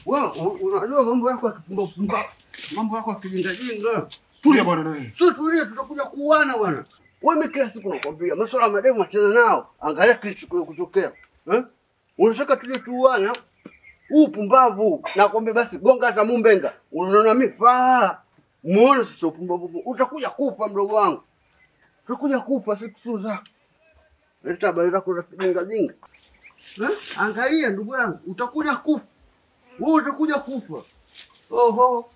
Wewe unajua mambo yako ya kipumba. Mambo yako ya kijinga. Tulia bwana wewe. Sio tulia, tutakuja kuuana bwana. Wewe kila siku nakwambia masuala ya mademu achana nao. Angalia kilichotokea. Unataka tuje tuuana? Upumbavu. Nakwambia basi gonga hata mumbenga. Unaona mimi fala. Muone sasa upumbavu. Utakuja kufa mdogo wangu. Utakuja kufa siku zako. Leta habari zako za kijinga. Angalia ndugu yangu, utakuja kufa. Wewe utakuja kufa. Oho.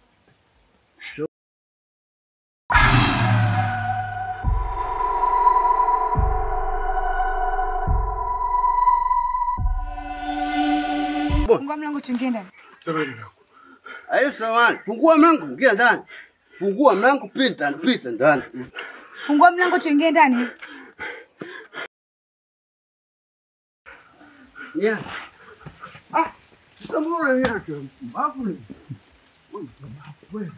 Fungua mlango tuingie ndani. Samahani nako. Ayo samahani. Fungua mlango, ingia ndani. Fungua mlango, pita ndani. Fungua mlango tuingie ndani. Yeah. Mbona yake mbavu ni? Wewe.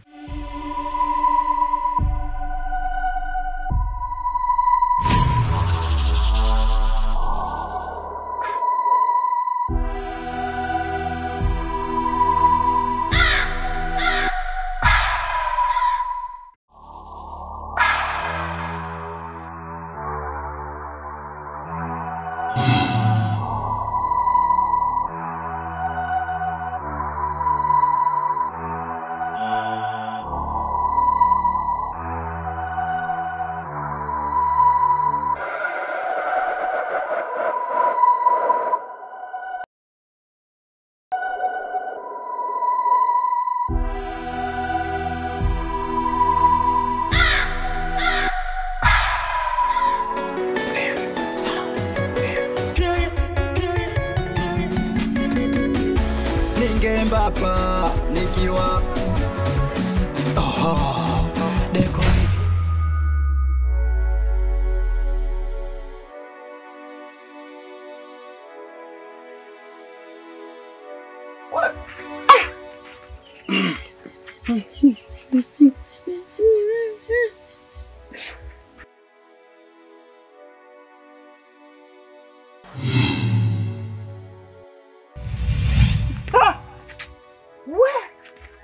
Hapa nikiwa deko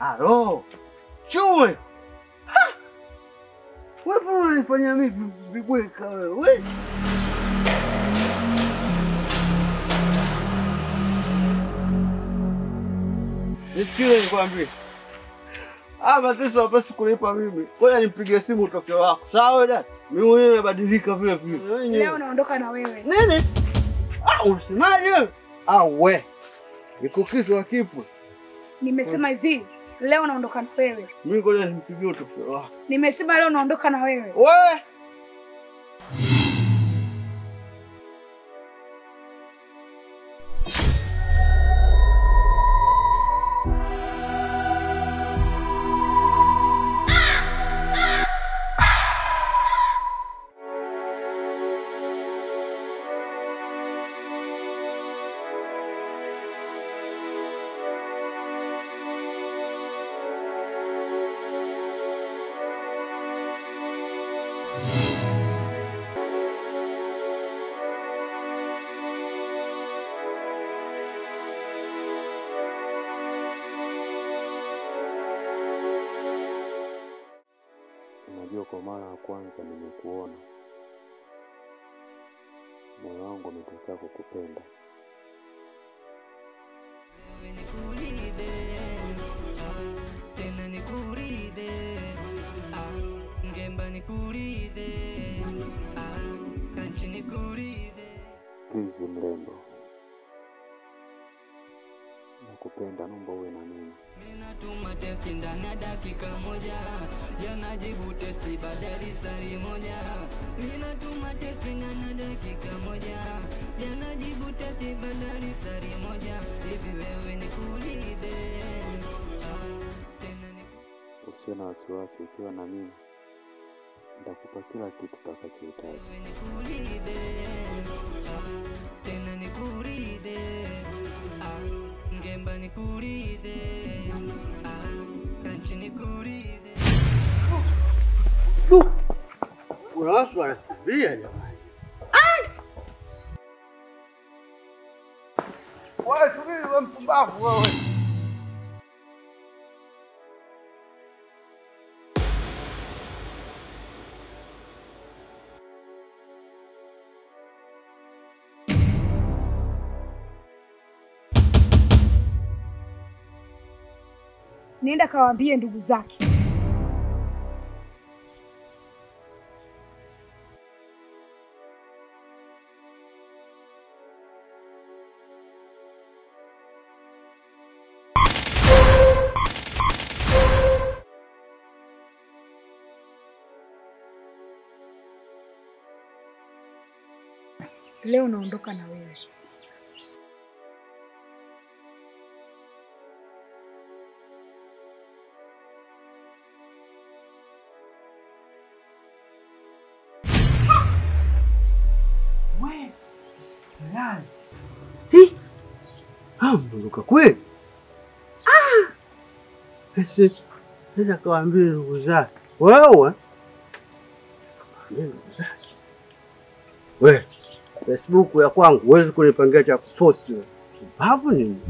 Alo. Chume. Wewe unanifanyia mimi vibweka wewe. Nisikie nikwambie. Mateso hapaswi kunipa mimi. Ngoja nipigie simu utoke wako. Sawa dada? Mimi mwenyewe nabadilika vile vile. Leo naondoka na wewe. Nini? Unasemaje wewe? We. Nikukiswa kipo. Nimesema hivi, leo naondoka na wewe. Mimi ngoja nimpigie utoke wako. Nimesema leo naondoka na wewe. We. Unajua kwa mara ya kwanza nimekuona, moyo wangu umetokea kukupenda. Tena nikuride, ngemba nikuride, kanchi nikuride. Please mrembo, nakupenda, naomba uwe na mimi. Ninatuma testi ndani ya dakika moja, yanajibu testi baada ya risali moja. Ninatuma testi ndani ya dakika moja, yanajibu testi baada ya risali moja. Hivi wewe nikulide, tena usiwe na wasiwasi, ukiwa na mimi nitakupa kila kitu utakachohitaji. nikulide, tena nikuride, ngemba nikuride, kanchi nikuride. Kuna watu wanakimbia jamani. Wewe subiri, wewe mpumbavu wewe. Nenda kawaambie ndugu zake. Leo naondoka na wewe. Mburuka kweli? Esi, nenda kawaambie ndugu zake. Wewe? Ndugu zake. Wewe, Facebook ya kwangu huwezi kunipangia cha kuposti wewe. Sababu nini?